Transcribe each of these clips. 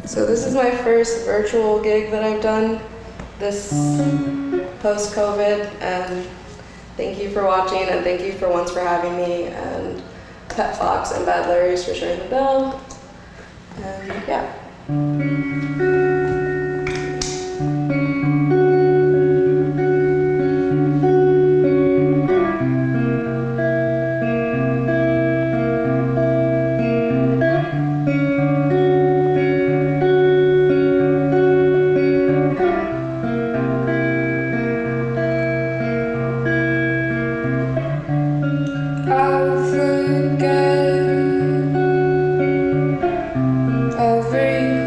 So this is my first virtual gig that I've done this post-COVID, and thank you for watching, and thank you for once for having me, and Pet Fox and Bad Larry's for sharing the bill, and yeah. Everything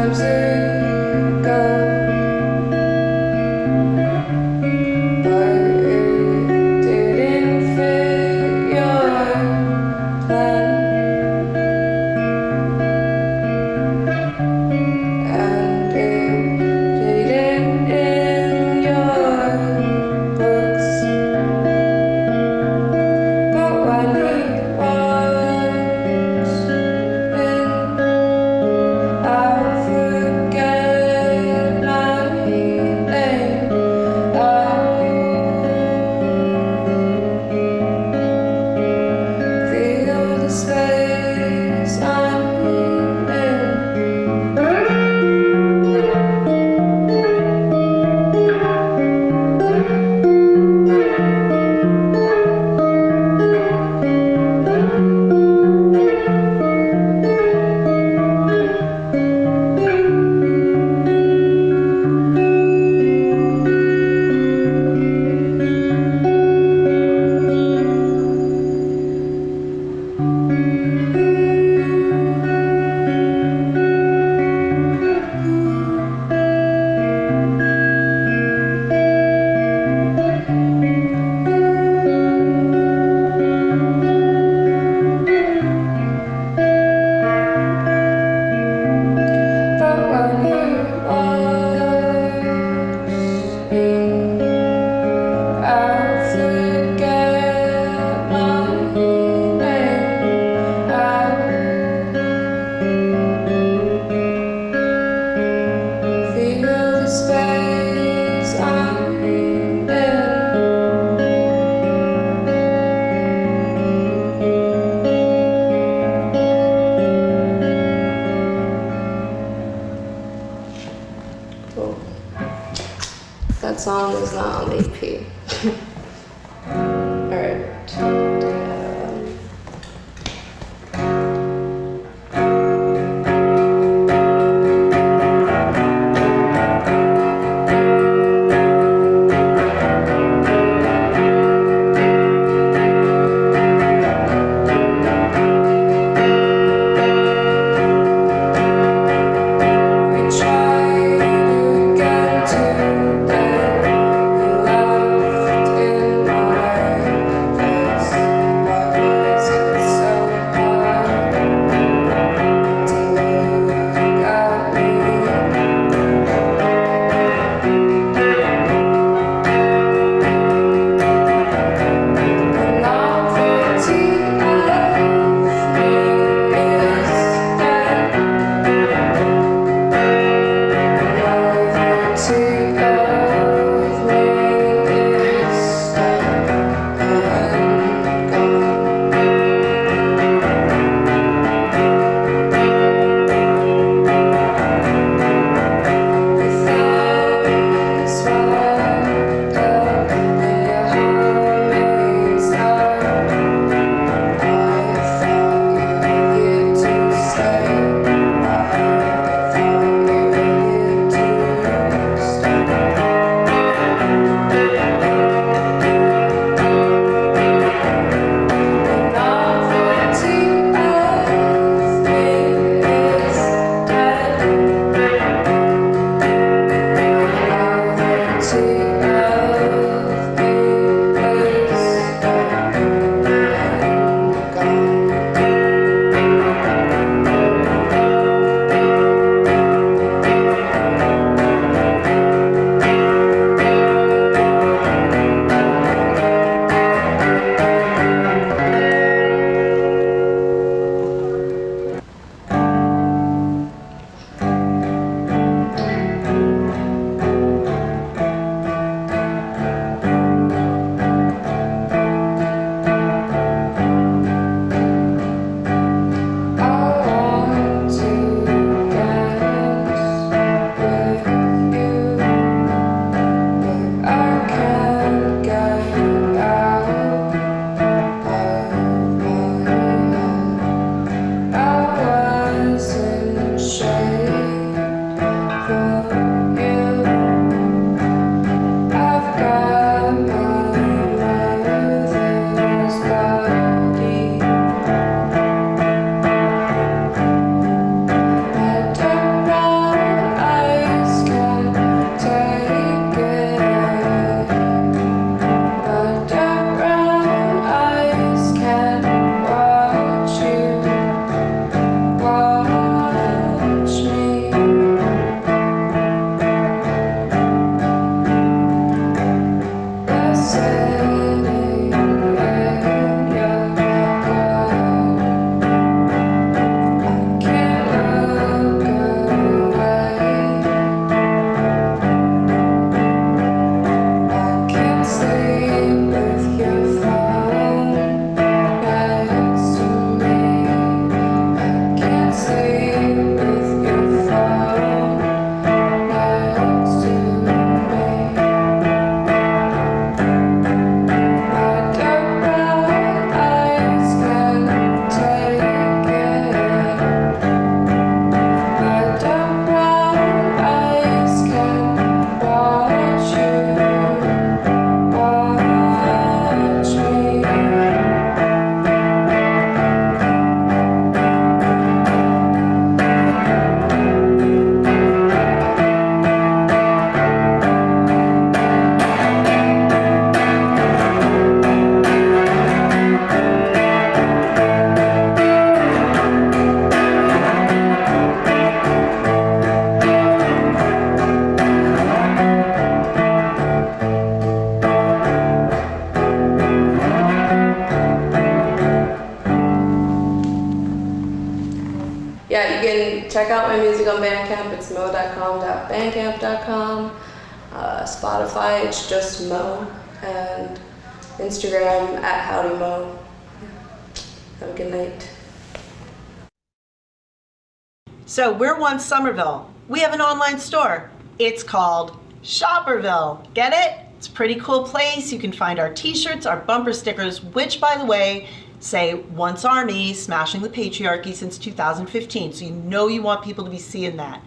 times ago, but it didn't fit your plan, and it didn't in your books. But when he walks in, I'll forget my name. I'll feel the space I'm in. But when he walks in, I'll forget my name. I'll feel the space I'm in. Cool. That song is not on the EP. Alright. We tried again today. You laughed in my music on Bandcamp, it's moedotcom.bandcamp.com. Spotify, it's just Mo, and Instagram @HowdyMo. Have a good night. So we're One Somerville. We have an online store. It's called Shopperville. Get it? It's a pretty cool place. You can find our t-shirts, our bumper stickers, which, by the way, say Once Army, smashing the patriarchy since 2015. So you know you want people to be seeing that.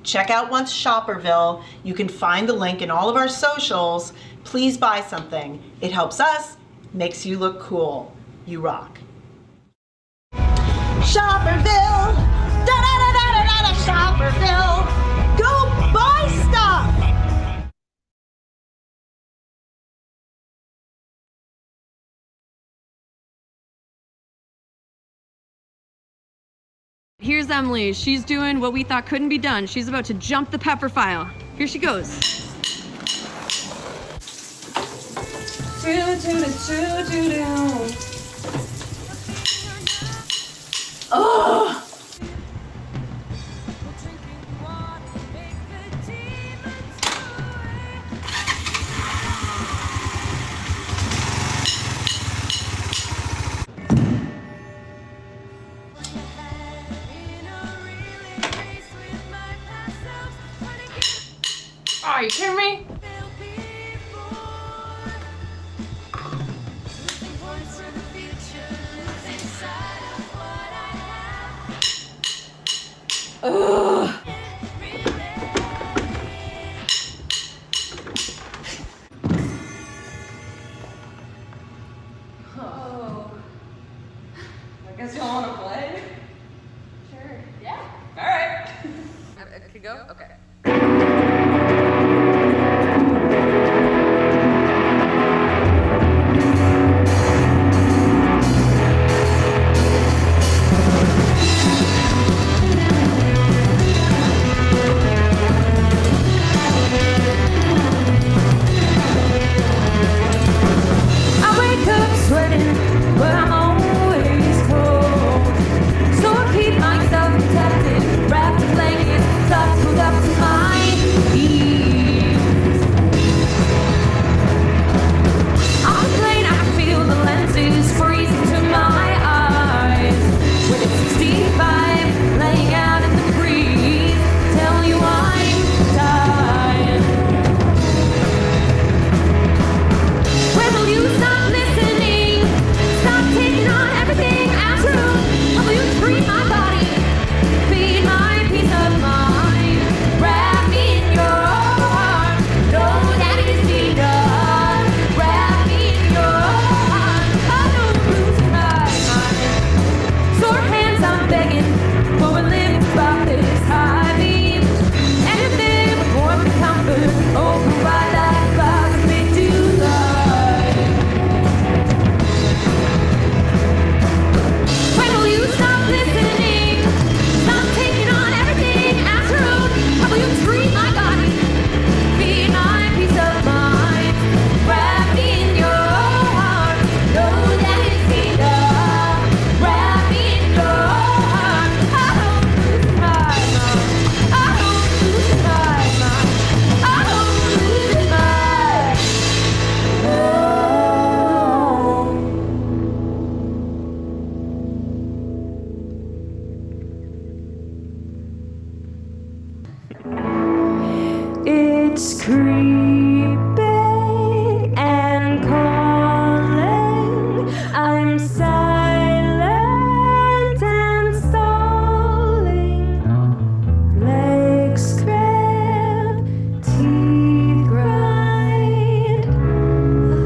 Check out Once Shopperville. You can find the link in all of our socials. Please buy something. It helps us, makes you look cool. You rock. Shopperville! Da-da-da-da-da-da, Shopperville! Go buy stuff! Here's Emily. She's doing what we thought couldn't be done. She's about to jump the pepper file. Here she goes. Oh! Are you kidding me? Ugh. Oh. I guess y'all want to play? Sure. Yeah. All right. It could go? Okay. It's creeping and calling. I'm silent and stalling. Legs cramp, teeth grind.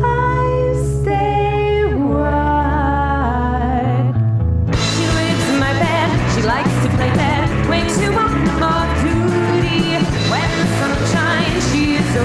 Eyes stay wide. She lives in my bed. She likes to play dead. Wakes you up off duty when the sun shines. She is so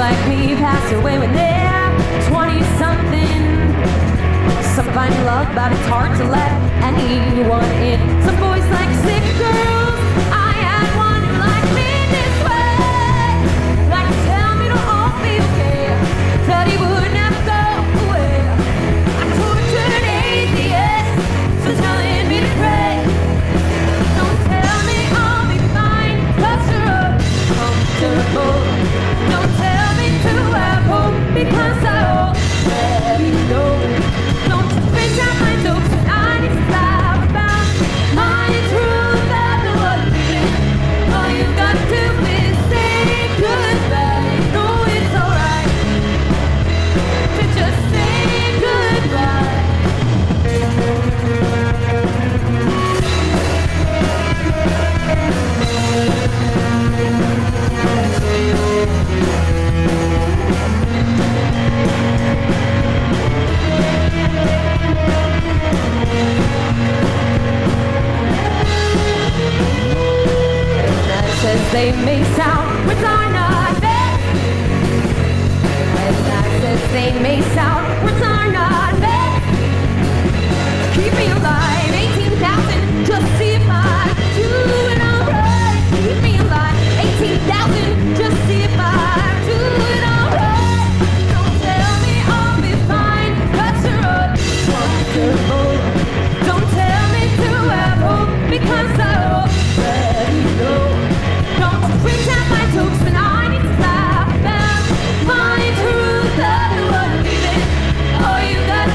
like me pass away when they're 20-something. Some find love, but it's hard to let anyone in. Some boys like sick girls. I had one who liked me this way. Like to tell me to all be okay. Said he would never go away. I tortured an atheist for telling me to pray. Don't tell me I'll be fine, 'cause you're uncomfortable. Don't tell me to have hope, because I already know. Don't bring down my jokes when I need to laugh about my truth that no one believes. All you got to do is say goodbye. No, it's alright to just say goodbye. Says they may sound words are not bad. When that says they may sound words are not bad. Keep me alive, 18,000, just see if I do it alright. Keep me alive, 18,000, just see if I do it alright. Don't tell me I'll be fine, 'cause you're wonderful. Don't tell me to have hope, because I already know. Don't bring down my jokes when I need to laugh about my truth that no one believes in. All you got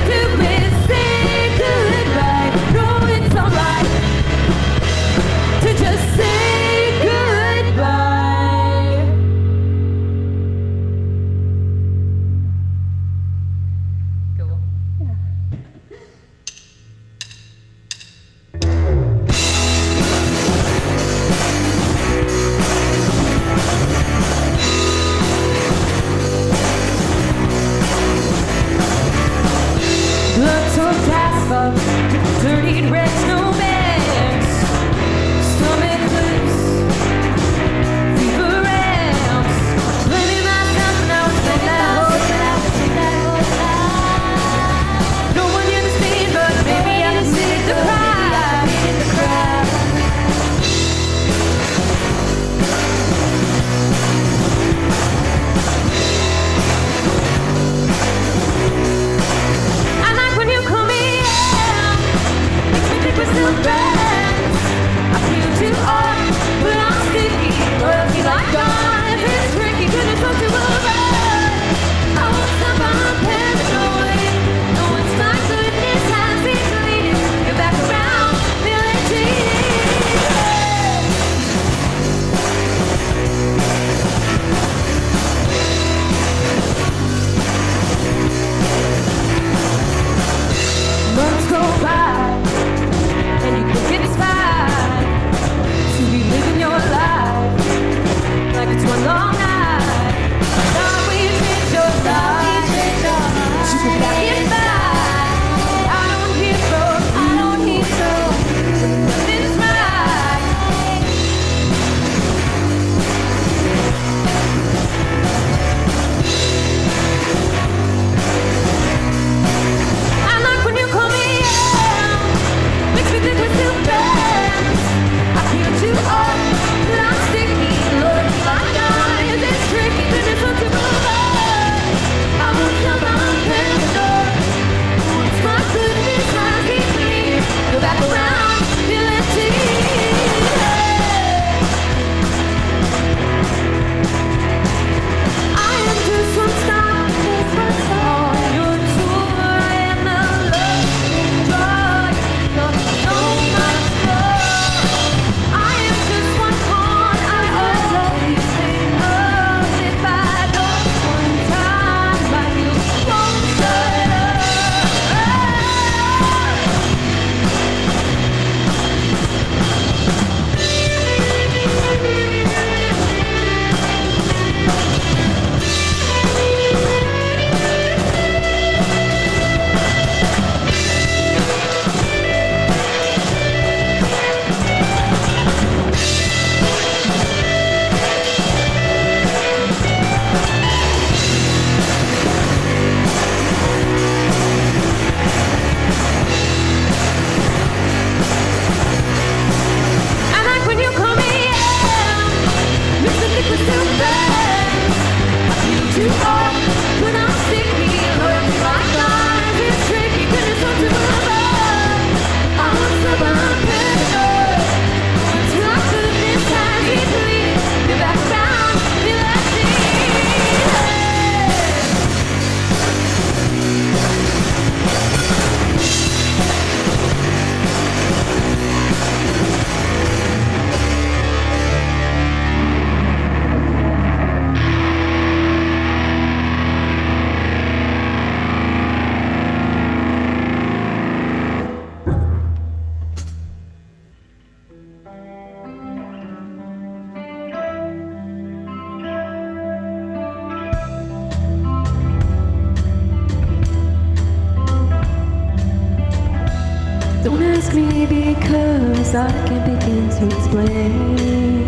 ways I can't begin to explain.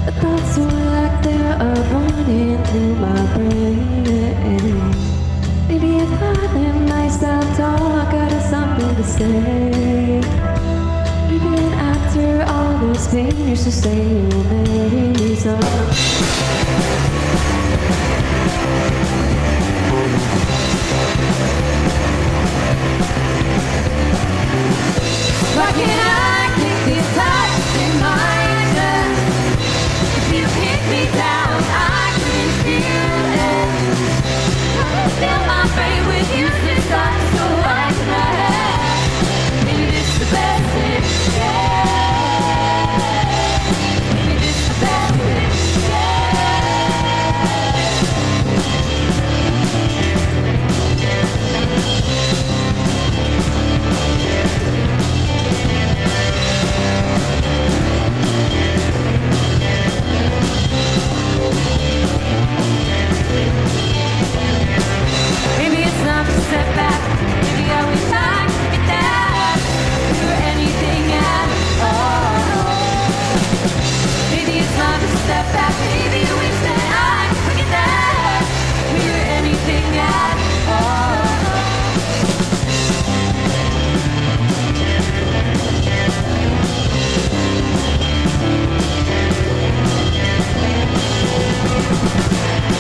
The thoughts are like they're running through my brain. Maybe if I let myself talk, I'd have something to say. Even after all this pain, you're still saying you'll marry me someday. Why can't I get this touch in my chest? If you hit me down, I couldn't feel it. Fill my brain with useless thoughts, so I can have. Maybe this is the best thing, yeah. Maybe this is the best thing, maybe it's not to step back. Maybe I wish I could get that. Or anything at all. Maybe it's not to step back. Maybe I wish that I could get that. Or anything at all.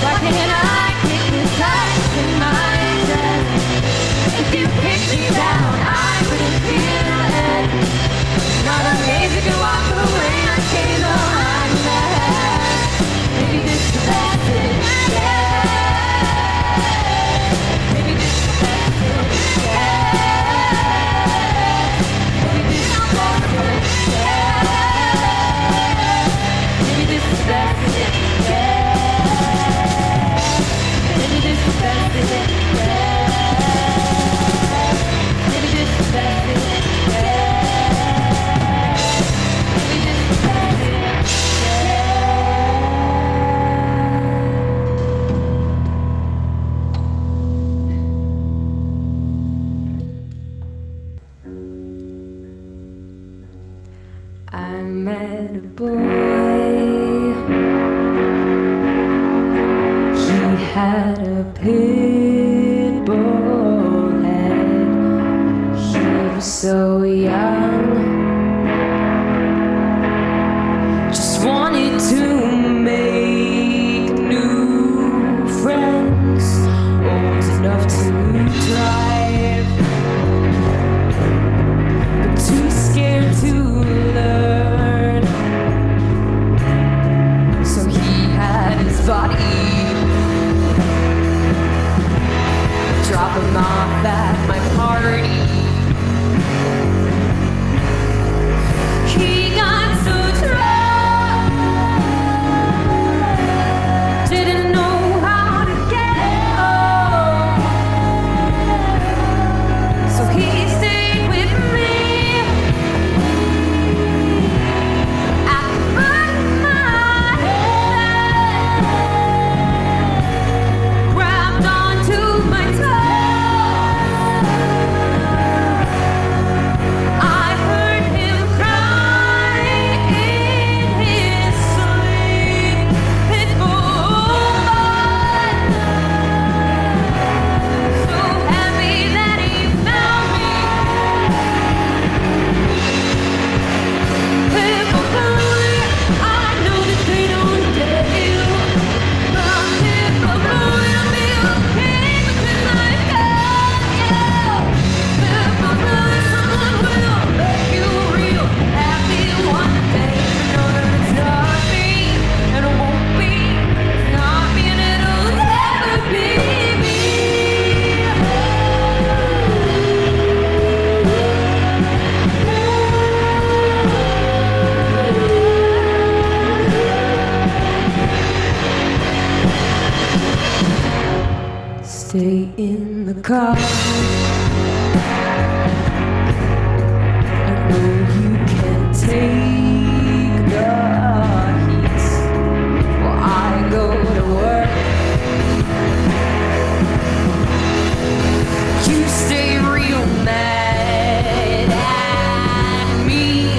Why can't I kick this touch in my chest? If you pick me down, I wouldn't feel it. Not a days you can walk away, I can't know I'm mad. Maybe this is the best thing, yeah. Maybe this is the best thing, yeah. Maybe this is the best thing, yeah. Maybe this is the best thing, yeah. Maybe this is the best thing, yeah. Maybe this is the best thing, yeah. Maybe this is the best thing, yeah. I met a boy. He had a pit bull head. He was so young. Just wanted to make new friends. Old enough to drive, but too scared to learn. So he had his body. Drop him off at my party. He got so drunk, didn't know how to get home. So he stayed with me at the back of my head, grabbed onto my toe. I heard him crying in his sleep. Pitbull blood, so heavy that he found me. Pitbull bully, I know that they don't get you, but Pitbull bully, I'll be okay because I got you. Pitbull bully, someone will make you real happy one day. Know that it's not me, and it won't be. It's not me, and it'll never be me. Stay in the car. I know you can't take the heat while I go to work. You stay real mad at me.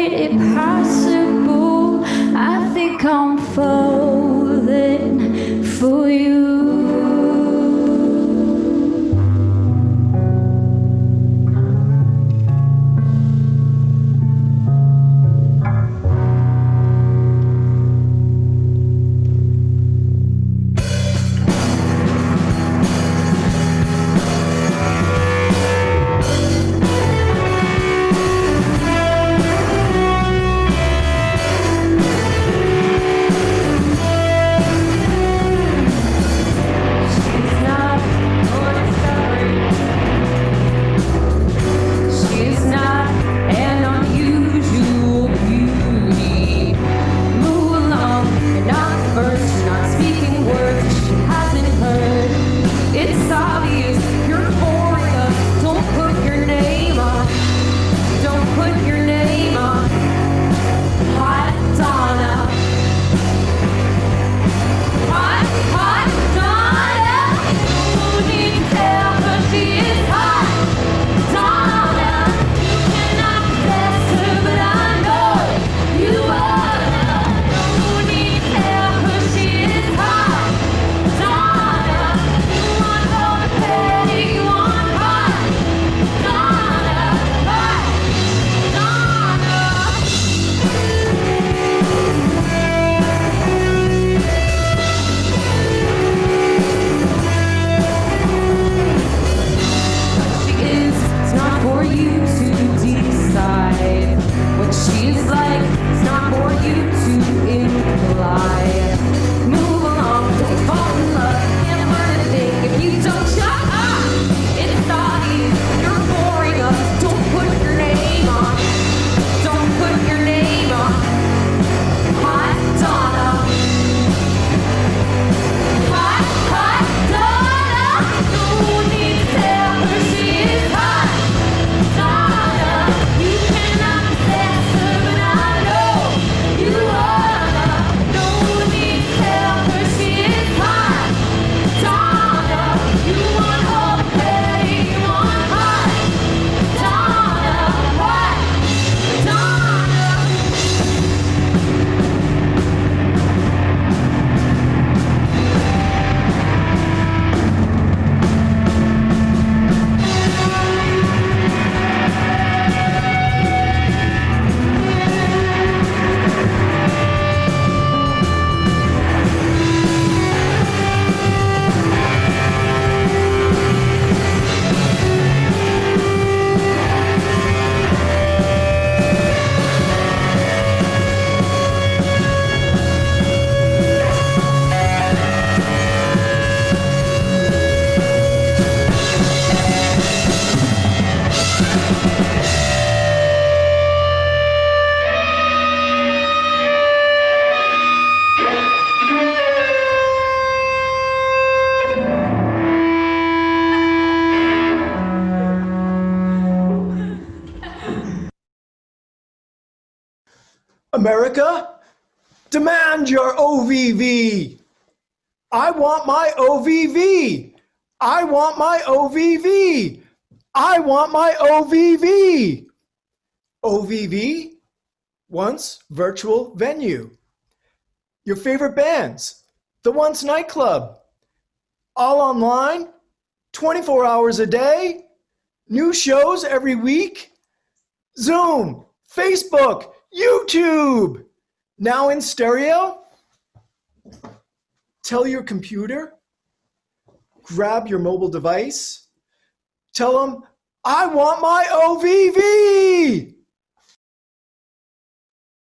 fight it possible. I think I'm falling for you. America, demand your OVV. I want my OVV. I want my OVV. I want my OVV. OVV, Once virtual venue. Your favorite bands, the Once nightclub. All online, 24 hours a day. New shows every week. Zoom, Facebook, YouTube. Now in stereo. Tell your computer. Grab your mobile device. Tell them, I want my OVV.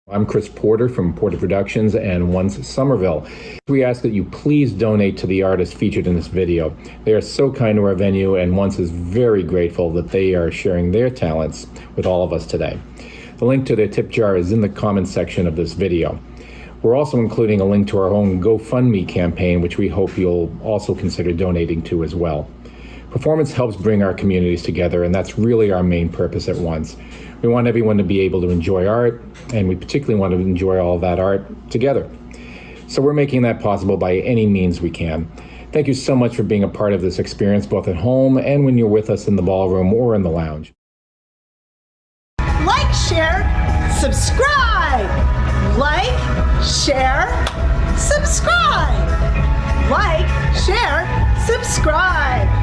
I'm Chris Porter from Porter Productions and Once Somerville. We ask that you please donate to the artists featured in this video. They are so kind to our venue, and Once is very grateful that they are sharing their talents with all of us today. The link to their tip jar is in the comments section of this video. We're also including a link to our own GoFundMe campaign, which we hope you'll also consider donating to as well. Performance helps bring our communities together, and that's really our main purpose at Once. We want everyone to be able to enjoy art, and we particularly want to enjoy all of that art together. So we're making that possible by any means we can. Thank you so much for being a part of this experience, both at home and when you're with us in the ballroom or in the lounge. Like, share, subscribe. Like, share, subscribe. Like, share, subscribe.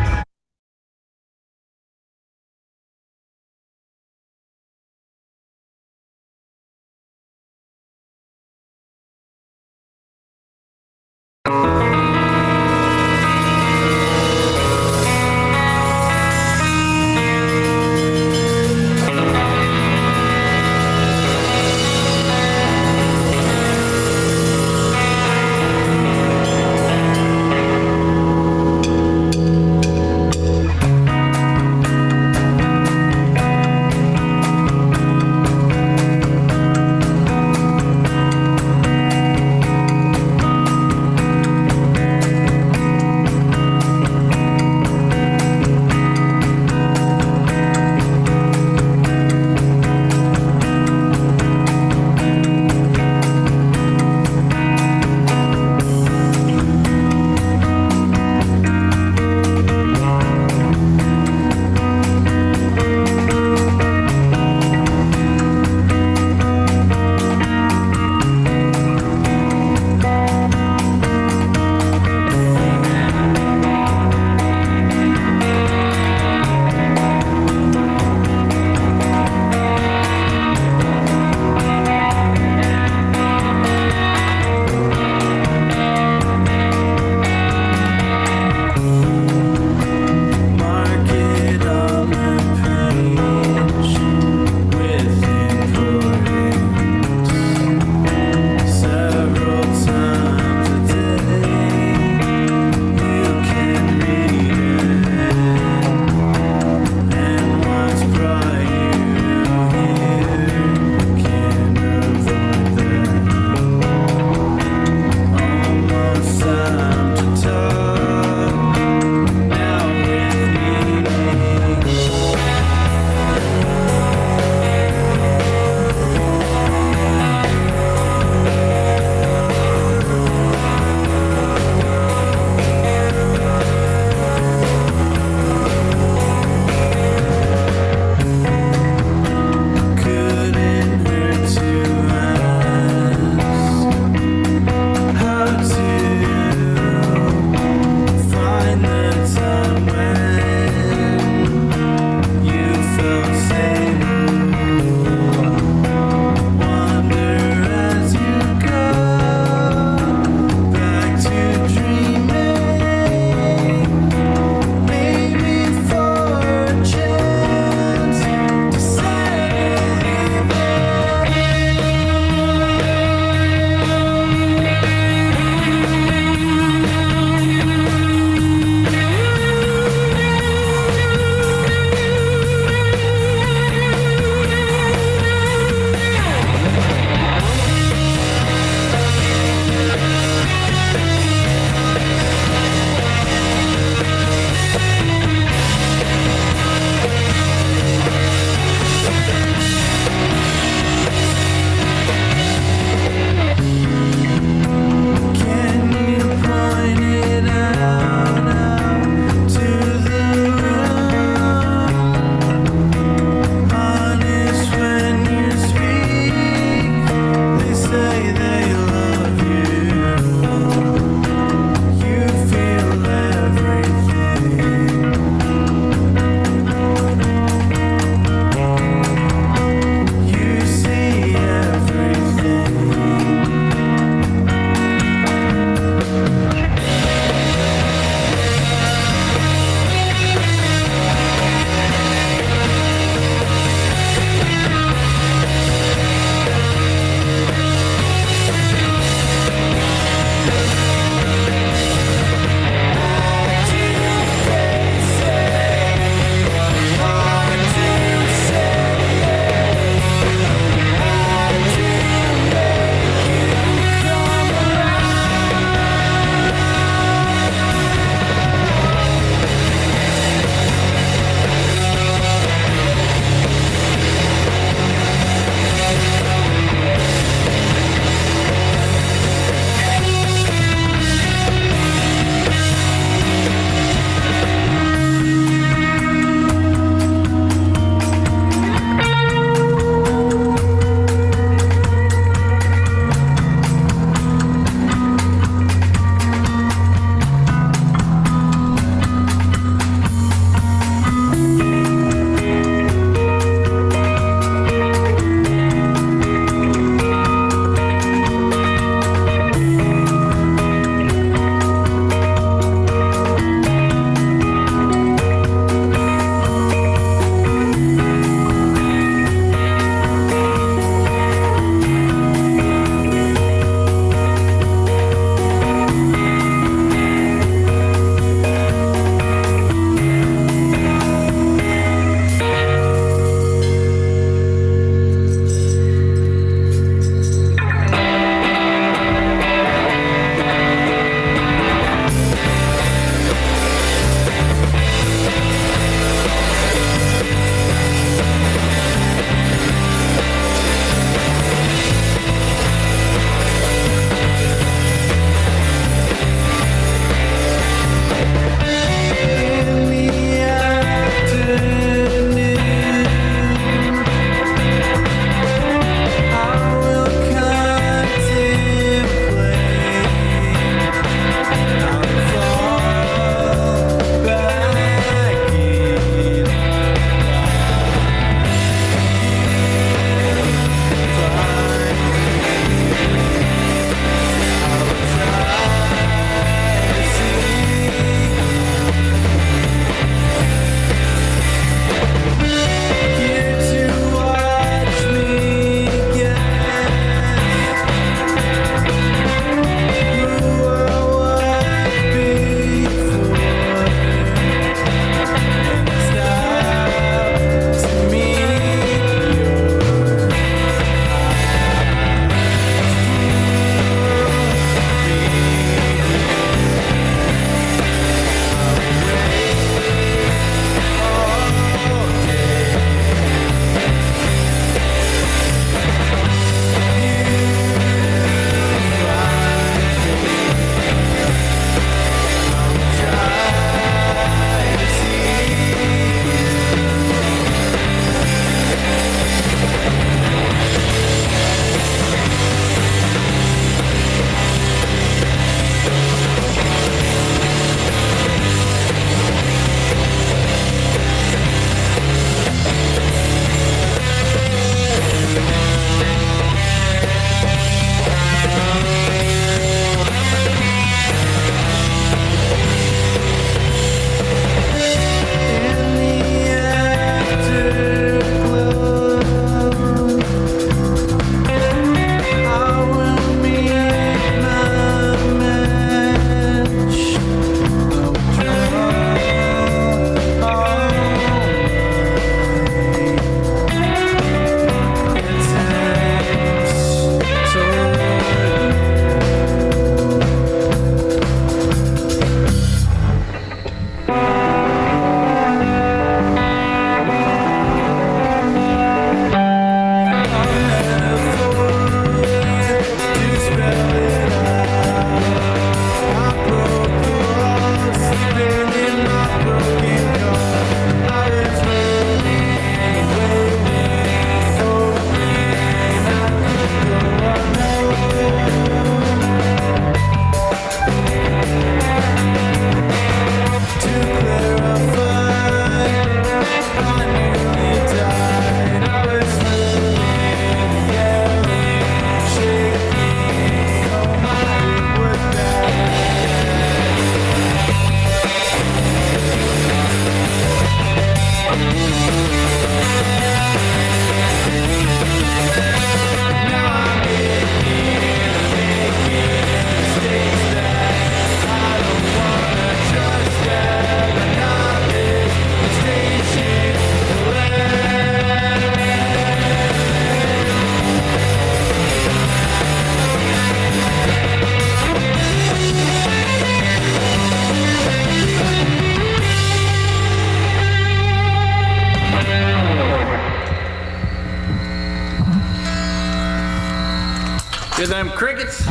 Hear them crickets?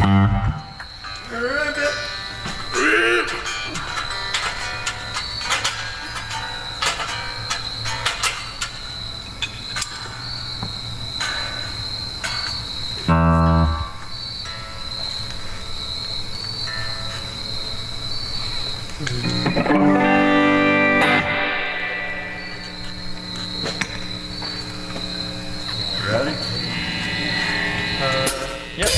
Ready? Yep.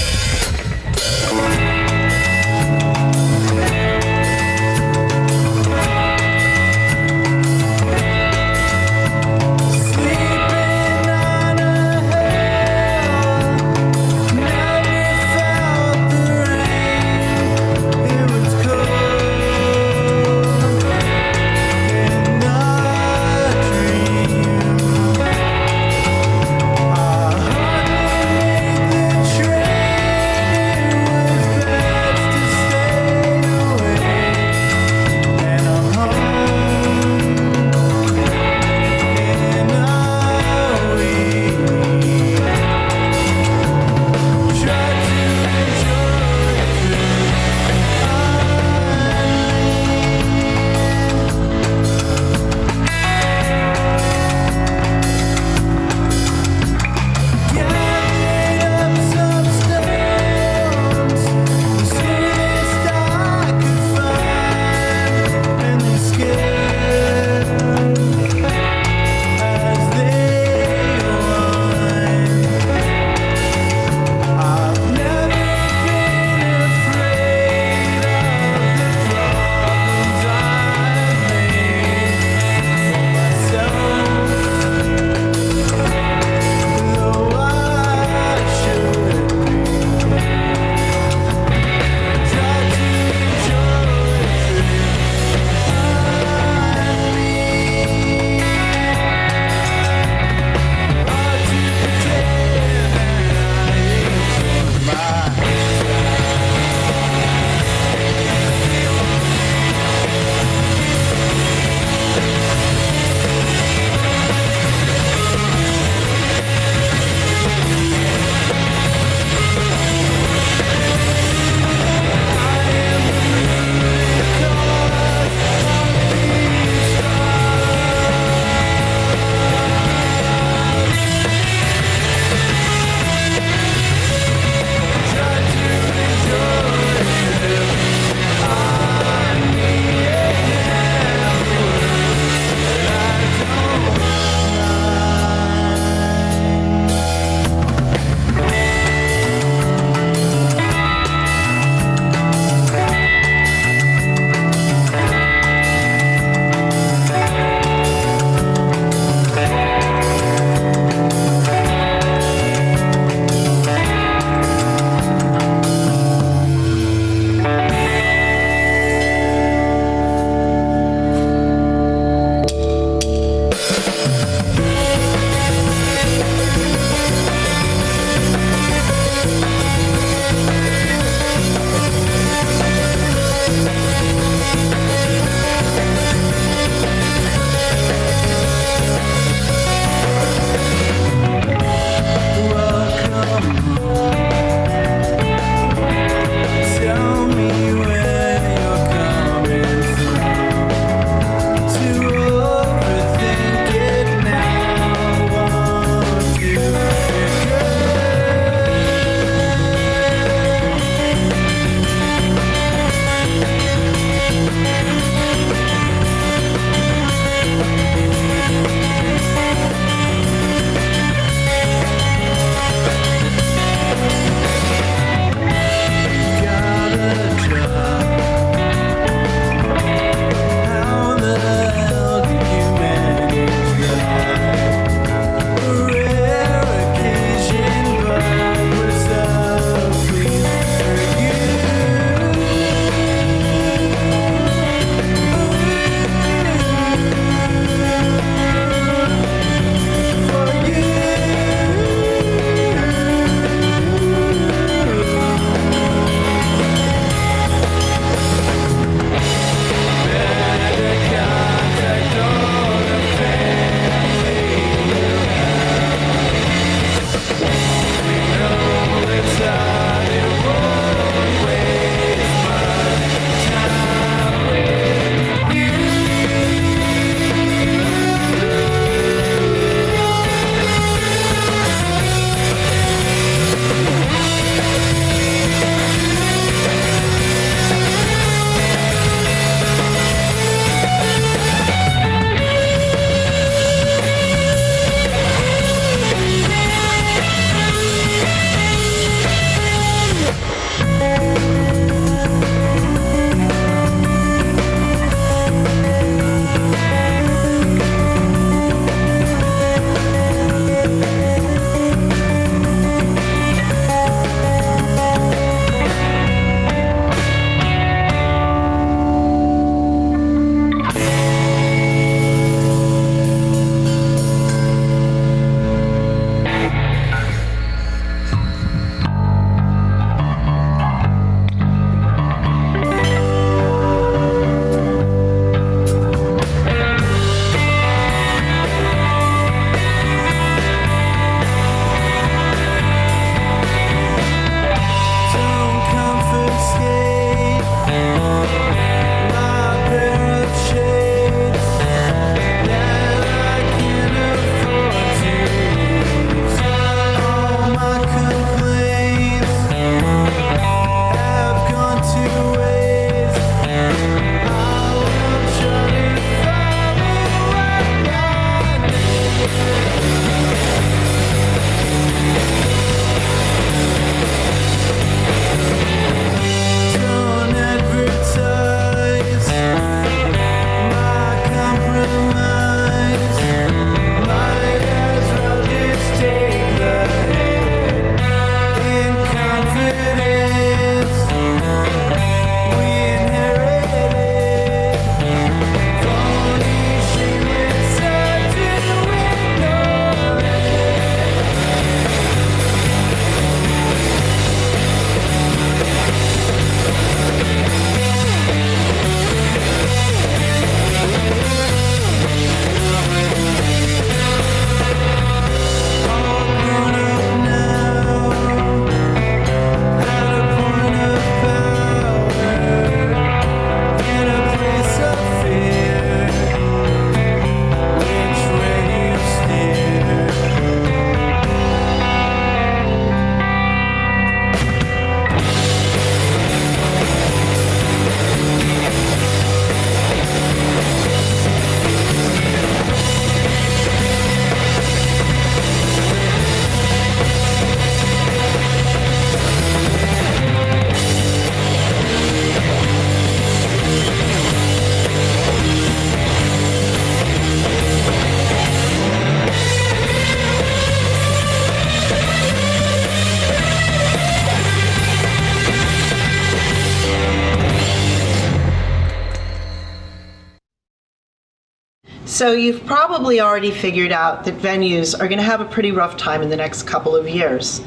So you've probably already figured out that venues are going to have a pretty rough time in the next couple of years.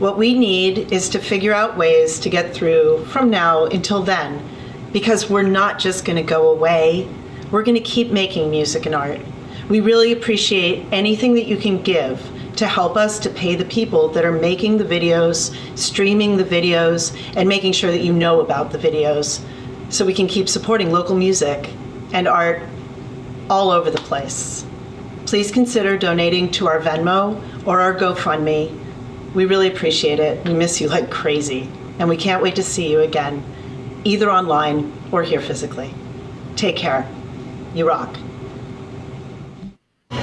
What we need is to figure out ways to get through from now until then, because we're not just going to go away. We're going to keep making music and art. We really appreciate anything that you can give to help us to pay the people that are making the videos, streaming the videos, and making sure that you know about the videos, so we can keep supporting local music and art all over the place. Please consider donating to our Venmo or our GoFundMe. We really appreciate it. We miss you like crazy, and we can't wait to see you again, either online or here physically. Take care. You rock.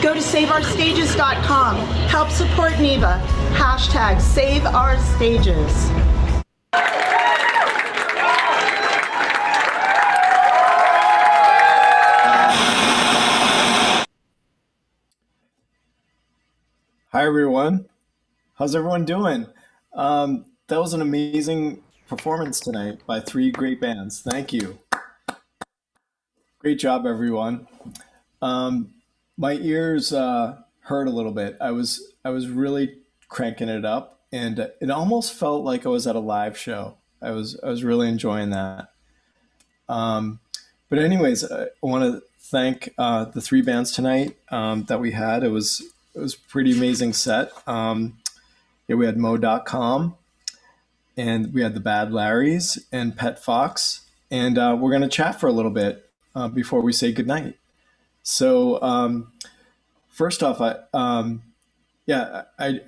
Go to saveourstages.com. Help support Neva. #SaveOurStages. Hi, everyone. How's everyone doing? That was an amazing performance tonight by 3 great bands. Thank you. Great job, everyone. My ears hurt a little bit. I was really cranking it up, and it almost felt like I was at a live show. I was really enjoying that. But anyways, I want to thank the 3 bands tonight that we had. It was a pretty amazing set. We had Moedotcom, and we had the Bad Larrys and Pet Fox, and we're going to chat for a little bit before we say goodnight. So first off, I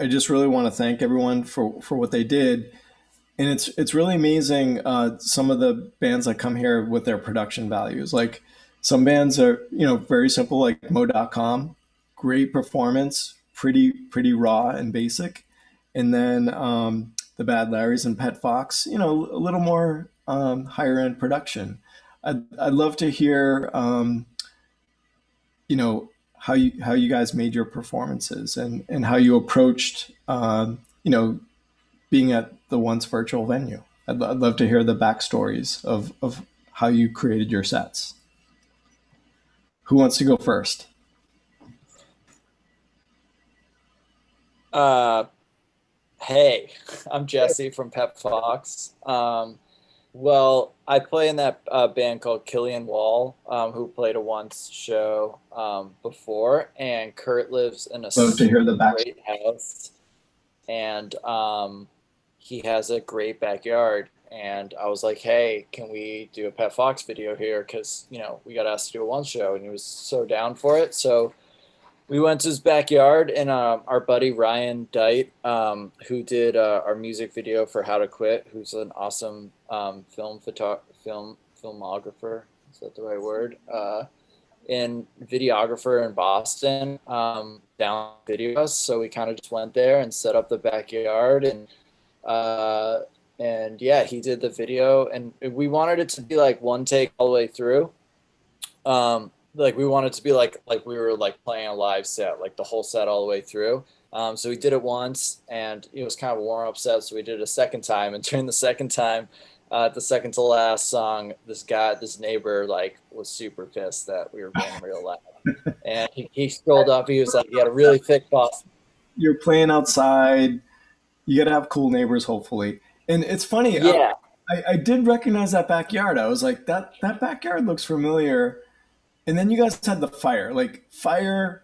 just really want to thank everyone for what they did. And it's really amazing, some of the bands that come here with their production values. Like some bands are, very simple, like Moedotcom, great performance, pretty raw and basic. And then the Bad Larrys and Pet Fox, a little more higher end production. I'd love to hear, how you guys made your performances and how you approached, being at the once virtual venue. I'd love to hear the backstories of how you created your sets. Who wants to go first? Hey, I'm Jesse from Pep Fox. Well, I play in that band called Killian Wall, who played a once show before, and Kurt lives in a Love to hear the great house, and he has a great backyard. And I was like, hey, can we do a Pet Fox video here? Because, we got asked to do a once show, and he was so down for it. So we went to his backyard, and our buddy Ryan Dite, who did our music video for How to Quit, who's an awesome filmographer, is that the right word? And videographer in Boston, down video us. So we kind of just went there and set up the backyard, and yeah, he did the video, and we wanted it to be like one take all the way through. Like we wanted to be like we were like playing a live set, like the whole set all the way through. So we did it once, and it was kind of a warm-up set, so we did it a second time. And during the second time, the second to last song, this neighbor, like, was super pissed that we were being real loud. And he scrolled up. He was like, he had a really thick boss. You're playing outside. You got to have cool neighbors, hopefully. And it's funny. Yeah. I did recognize that backyard. I was like, that backyard looks familiar. And then you guys had the fire. Like, fire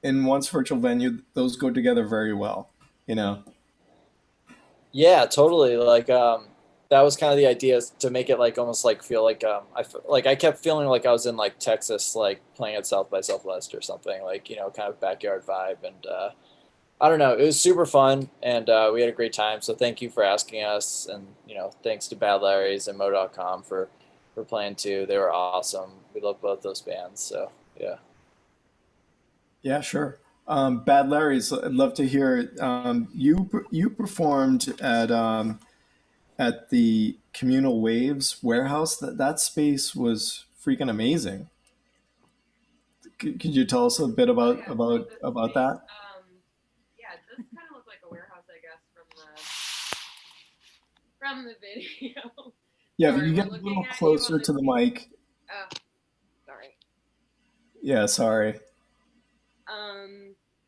and once virtual venue, those go together very well, Yeah, totally. Like, that was kind of the idea, to make it like almost like feel like I kept feeling like I was in like Texas, like playing at South by Southwest or something, like, kind of backyard vibe. And I don't know, it was super fun, and we had a great time. So thank you for asking us, and thanks to Bad Larrys and Moedotcom for playing too. They were awesome. We love both those bands. So yeah. Yeah, sure. Bad Larry's, I'd love to hear. You performed at the Communal Waves warehouse. That space was freaking amazing. Could you tell us a bit about that? Yeah, it does kind of look like a warehouse, I guess, from the video. Yeah, if you get a little closer to the mic. Oh, sorry. Yeah, sorry.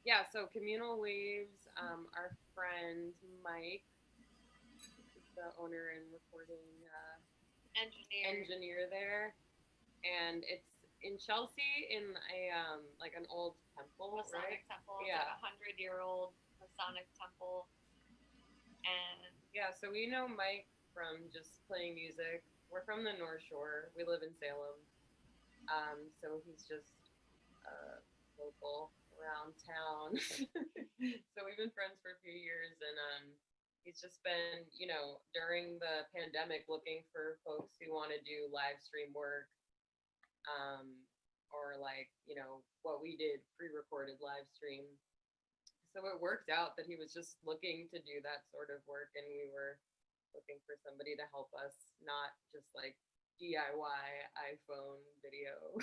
Yeah, so Communal Waves, our friend Mike is the owner and recording engineer there, and it's in Chelsea in a like an old temple, Masonic right? temple. Yeah. It's like a 100-year-old Masonic temple. And yeah, so we know Mike from just playing music. We're from the North Shore. We live in Salem. So he's just local around town. So we've been friends for a few years, and he's just been, during the pandemic, looking for folks who want to do live stream work, or like, what we did, pre-recorded live stream. So it worked out that he was just looking to do that sort of work, and we were looking for somebody to help us, not just like DIY iPhone video.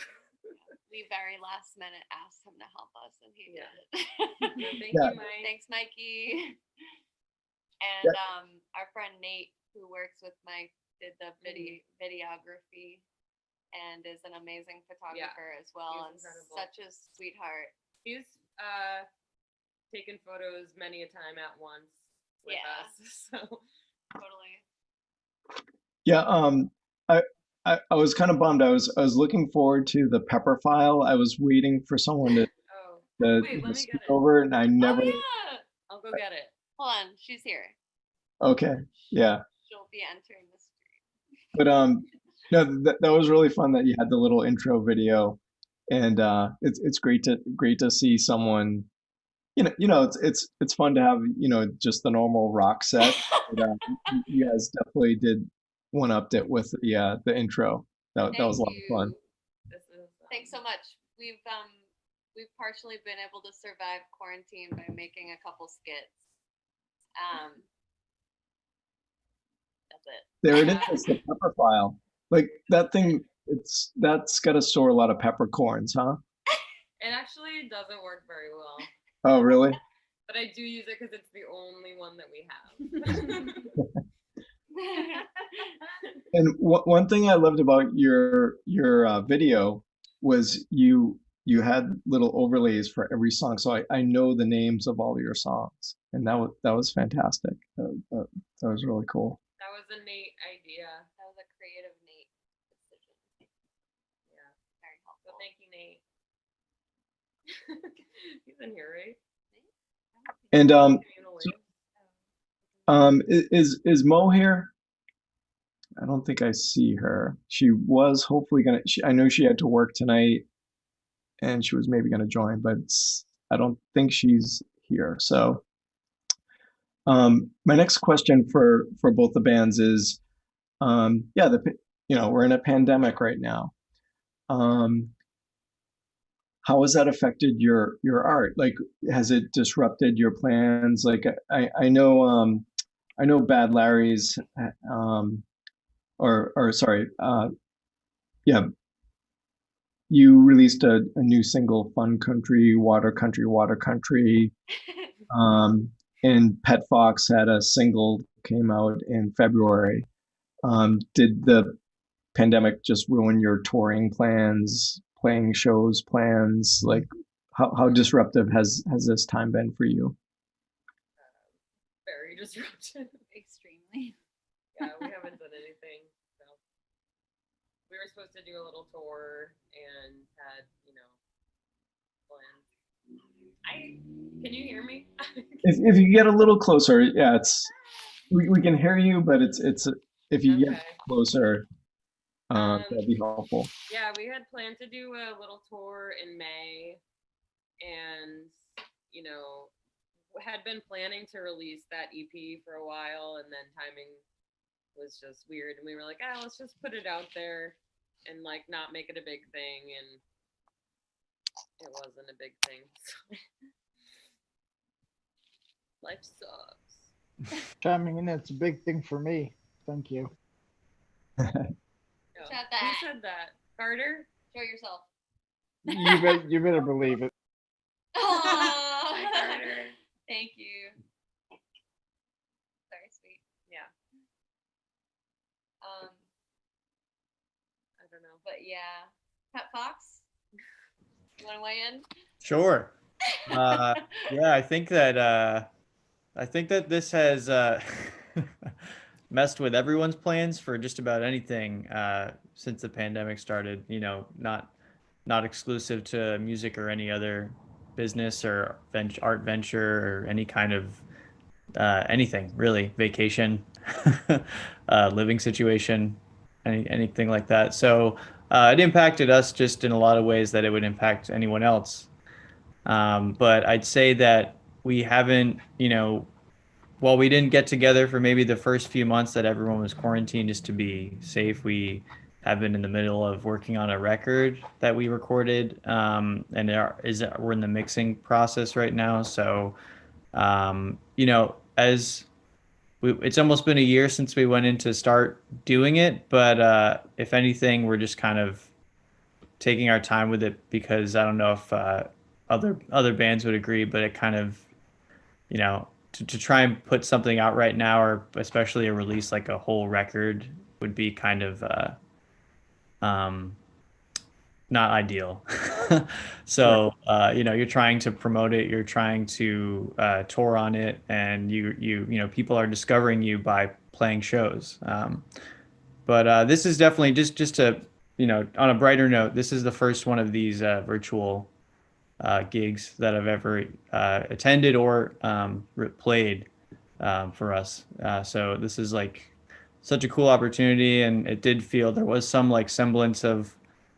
we very last minute asked him to help us, and he did. So thank Yeah. you, Mike. Thanks, Mikey. And our friend Nate, who works with Mike, did the videography and is an amazing photographer as well, and incredible. such a sweetheart. He's taken photos many a time at once with us. So Totally. Yeah, I was kind of bummed. I was looking forward to the pepper file. I was waiting for someone to wait, let me speak get it. over, and I never. Oh yeah. I'll go get it. Hold on, she's here. Okay, yeah, She'll be entering the stream. but no, that was really fun that you had the little intro video, and it's great to see someone. It's fun to have just the normal rock set. But, you guys definitely did one-upped it with the intro. That was a lot of fun. Thanks so much. We've partially been able to survive quarantine by making a couple skits. That's it. There it is, the pepper file. Like that thing, that's got to store a lot of peppercorns, huh? It actually doesn't work very well. Oh, really? But I do use it because it's the only one that we have. And one thing I loved about your video was you had little overlays for every song, so I know the names of all your songs, and that was fantastic. That was really cool. That was a Nate idea. That was a creative Nate decision. Yeah, very helpful. So thank you, Nate. He's in here, right? And is Mo here? I don't think I see her. She was hopefully gonna. I know she had to work tonight, and she was maybe gonna join, but I don't think she's here. So, my next question for both the bands is, we're in a pandemic right now. How has that affected your art? Like, has it disrupted your plans? Like, I know Bad Larry's you released a new single, Fun Country, Water Country, Water Country. And Pet Fox had a single came out in February. Did the pandemic just ruin your touring plans, playing shows plans? Like, how disruptive has this time been for you? Very disruptive. Extremely. Yeah, we haven't done anything. So we were supposed to do a little tour and had, plans. Can you hear me? If you get a little closer, yeah, we can hear you, but it's if you get closer, that'd be helpful. Yeah, we had planned to do a little tour in May, and had been planning to release that EP for a while, and then timing was just weird, and we were like, let's just put it out there and like not make it a big thing, and it wasn't a big thing. Life sucks. Chiming in, that's a big thing for me. Thank you. Who said that? Who said that? Carter? Show yourself. You better believe it. Oh, Carter. Thank you. Very sweet. Yeah. I don't know. But yeah. Pet Fox? You want to weigh in? Sure. Yeah, I think that this has messed with everyone's plans for just about anything since the pandemic started. You know, not exclusive to music or any other business or art venture or any kind of anything really, vacation, living situation, anything like that. So it impacted us just in a lot of ways that it would impact anyone else. But I'd say that we haven't, you know, while we didn't get together for maybe the first few months that everyone was quarantined just to be safe, we have been in the middle of working on a record that we recorded, and we're in the mixing process right now. So, you know, it's almost been a year since we went in to start doing it, but if anything, we're just kind of taking our time with it because I don't know if other bands would agree, but it kind of, you know, to try and put something out right now, or especially a release like a whole record, would be kind of um, not ideal. So you know, you're trying to promote it, you're trying to tour on it, and you know, people are discovering you by playing shows. But this is definitely just to, you know, on a brighter note, this is the first one of these virtual gigs that I've ever attended or played for us. So this is like such a cool opportunity, and it did feel there was some like semblance of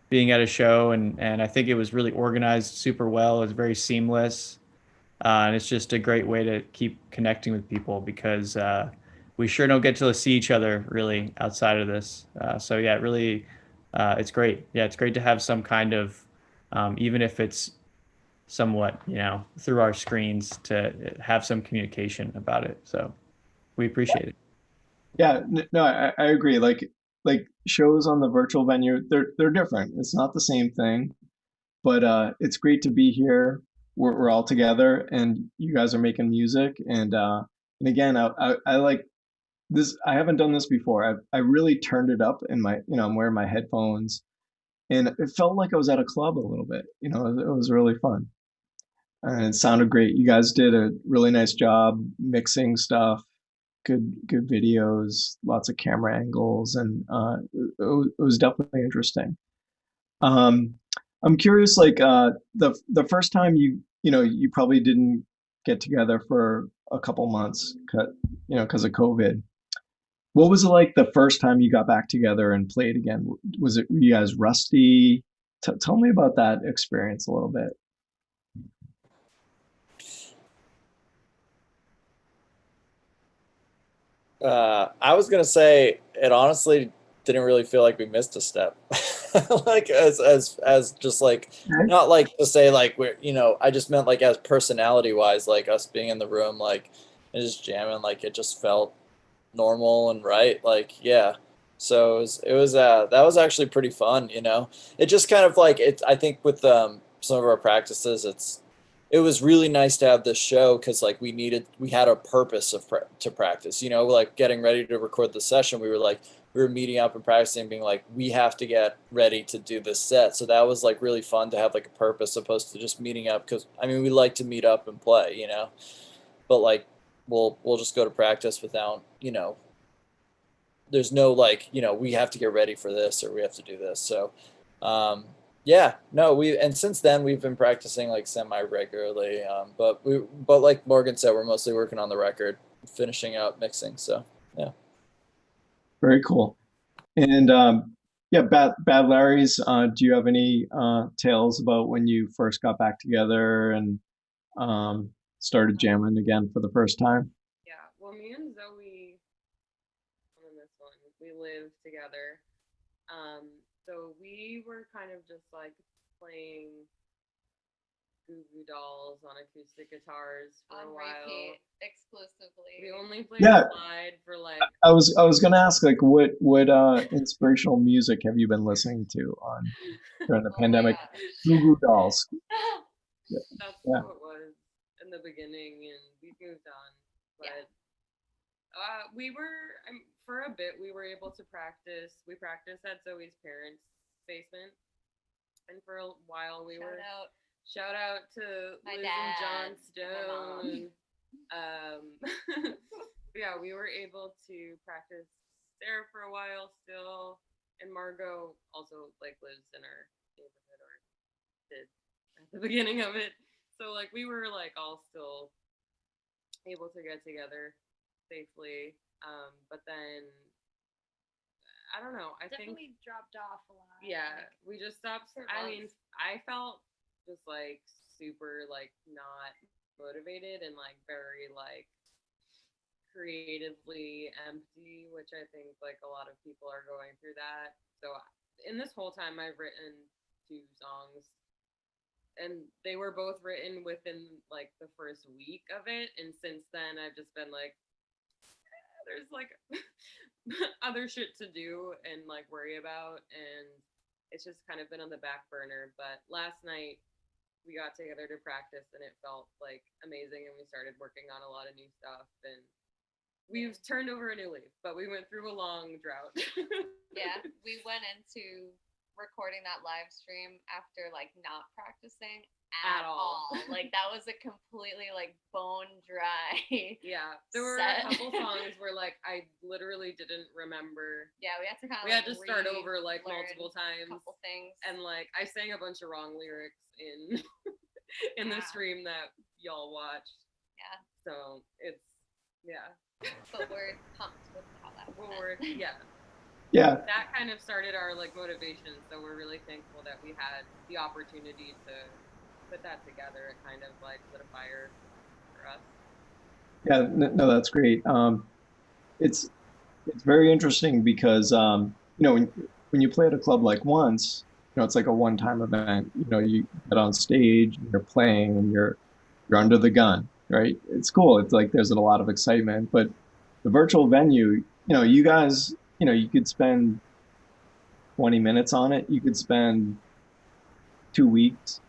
being at a show, and I think it was really organized super well. It was very seamless, and it's just a great way to keep connecting with people because we sure don't get to see each other really outside of this. So yeah, it really, it's great. Yeah, it's great to have some kind of, even if it's somewhat, you know, through our screens, to have some communication about it. So we appreciate it. Yeah, no, I agree. Like shows on the virtual venue, they're different. It's not the same thing, but it's great to be here. We're all together, and you guys are making music. And again, I like this. I haven't done this before. I really turned it up in my, you know, I'm wearing my headphones, and it felt like I was at a club a little bit. You know, it was really fun, and it sounded great. You guys did a really nice job mixing stuff. Good videos, lots of camera angles, and it was definitely interesting. Um, I'm curious, like the first time you know, you probably didn't get together for a couple months, you know, because of COVID. What was it like the first time you got back together and played again? Were you guys rusty? Tell me about that experience a little bit. I was gonna say it honestly didn't really feel like we missed a step. Like as just like, Okay. not like to say like we're, you know, I just meant like as personality wise, like us being in the room, like and just jamming, like it just felt normal and right. Like yeah. So it was that was actually pretty fun, you know. It just kind of like it, I think with some of our practices, it was really nice to have this show because like we had a purpose to practice, you know, like getting ready to record the session. We were meeting up and practicing, being like, we have to get ready to do this set. So that was like really fun to have like a purpose opposed to just meeting up, because I mean we like to meet up and play, you know, but like we'll just go to practice without, you know, there's no like, you know, we have to get ready for this or we have to do this. So um yeah, no, and since then we've been practicing like semi regularly, but like Morgan said, we're mostly working on the record, finishing out mixing. So yeah. Very cool. And yeah, Bad Larry's. Do you have any tales about when you first got back together and started jamming again for the first time? Yeah, well, me and Zoe on this one, we lived together. So we were kind of just like playing Goo Goo Dolls on acoustic guitars for a On while. repeat exclusively. We only played Yeah, slide for like I was gonna ask, like, what inspirational music have you been listening to on during the Oh my pandemic? god. Goo Goo Dolls. Yeah, that's yeah. what it was in the beginning, and we moved on. Yeah. But we were for a bit we were able to practice. We practiced at Zoe's parents' basement, And for a while we were out. shout out to My Liz dad and John and my Stone. Yeah, we were able to practice there for a while still, and Margot also like lives in our neighborhood, or did at the beginning of it. So like we were like all still able to get together safely. But then I don't know. I think Definitely dropped off a lot. yeah, we just stopped. For I mean, months. I felt just like super like not motivated and like very like creatively empty, which I think like a lot of people are going through that. So in this whole time I've written 2 songs, and they were both written within like the first week of it, and since then I've just been like there's like other shit to do and like worry about, and it's just kind of been on the back burner. But last night we got together to practice and it felt like amazing, and we started working on a lot of new stuff, and we've turned over a new leaf, but we went through a long drought. Yeah, we went into recording that live stream after like not practicing at all. Like that was a completely like bone dry. Yeah, there were set. a couple songs where like I literally didn't remember. Yeah, we had to kind of We had to start over like multiple a times, couple things. and like I sang a bunch of wrong lyrics in in the stream that y'all watched. Yeah, So it's yeah. but we're pumped with how that went. Yeah. That kind of started our like motivation. So we're really thankful that we had the opportunity to put that together. It kind of like lit a fire for us. Yeah, no, that's great. It's very interesting because you know, when you play at a club like Once, you know, it's like a one-time event. You know, you get on stage, and you're playing, and you're under the gun, right? It's cool. It's like there's a lot of excitement, but the virtual venue, you know, you guys, you know, you could spend 20 minutes on it. You could spend 2 weeks,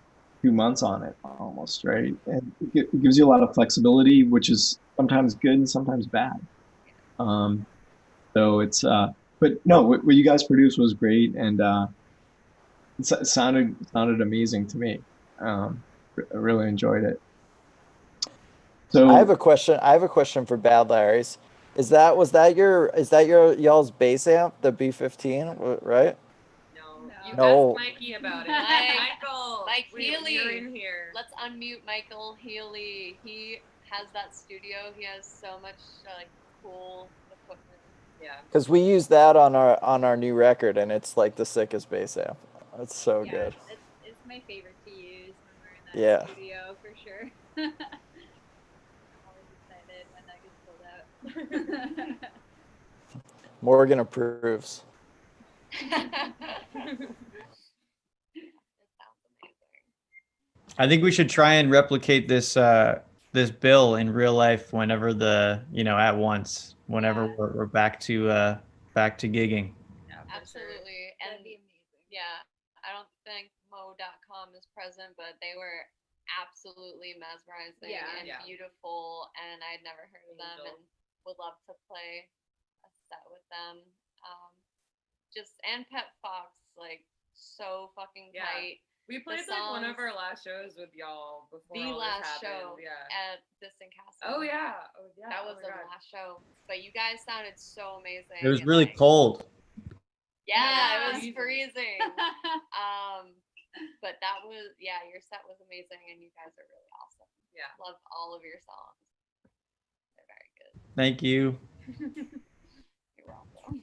2 months on it almost, right? And it gives you a lot of flexibility, which is sometimes good and sometimes bad. So it's, but no, what you guys produced was great, and it sounded amazing to me. I really enjoyed it. So I have a question for Bad Larry's. Was that your y'all's bass amp, the B15, right? No. You No. asked Mikey about it. Mike Healy. You're in here. Let's unmute Michael Healy. He has that studio. He has so much like cool equipment. Yeah. Because we use that on our new record, and it's like the sickest bass amp. It's so good. It's my favorite to use when we're in that Yeah. studio for sure. I'm always excited when that gets pulled out. Morgan approves. I think we should try and replicate this this bill in real life whenever at once, whenever we're back to gigging. Absolutely. And That'd be amazing. yeah, I don't think Moedotcom is present, but they were absolutely mesmerizing and beautiful, and I'd never heard of them and would love to play a set with them. And Pet Fox, like so fucking tight. We played like one of our last shows with y'all before The all last this show happened. Yeah. at Distant Castle. Oh yeah. That was Oh the my God. last show. But you guys sounded so amazing. It was and, really like, cold. Yeah, it was freezing. But that was your set was amazing, and you guys are really awesome. Yeah. Love all of your songs. They're very good. Thank you. You're welcome.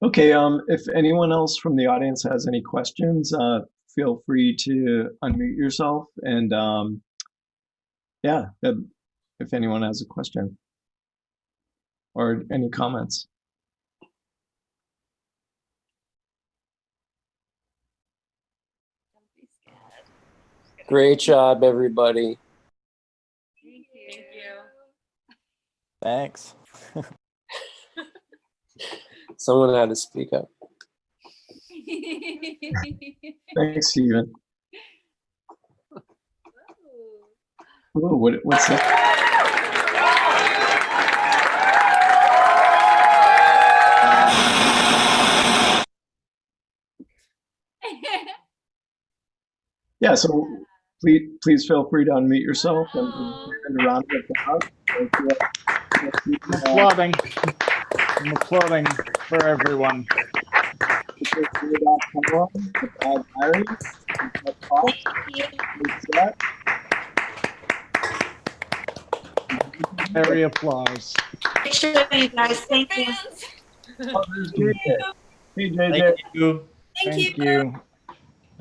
okay, if anyone else from the audience has any questions, feel free to unmute yourself, and if anyone has a question or any comments. Don't be scared. Great job, everybody. Thank you. Thank you. Thanks. Someone had to speak up. Thanks, Stephen. Ooh, what's that? yeah, so please feel free to unmute yourself and a round of applause. I'm applauding. I'm applauding for everyone. Very applause. Make sure you guys, thank you. Oh, there's JJ. Hey, JJ. Thank you. Thank you. Thank you.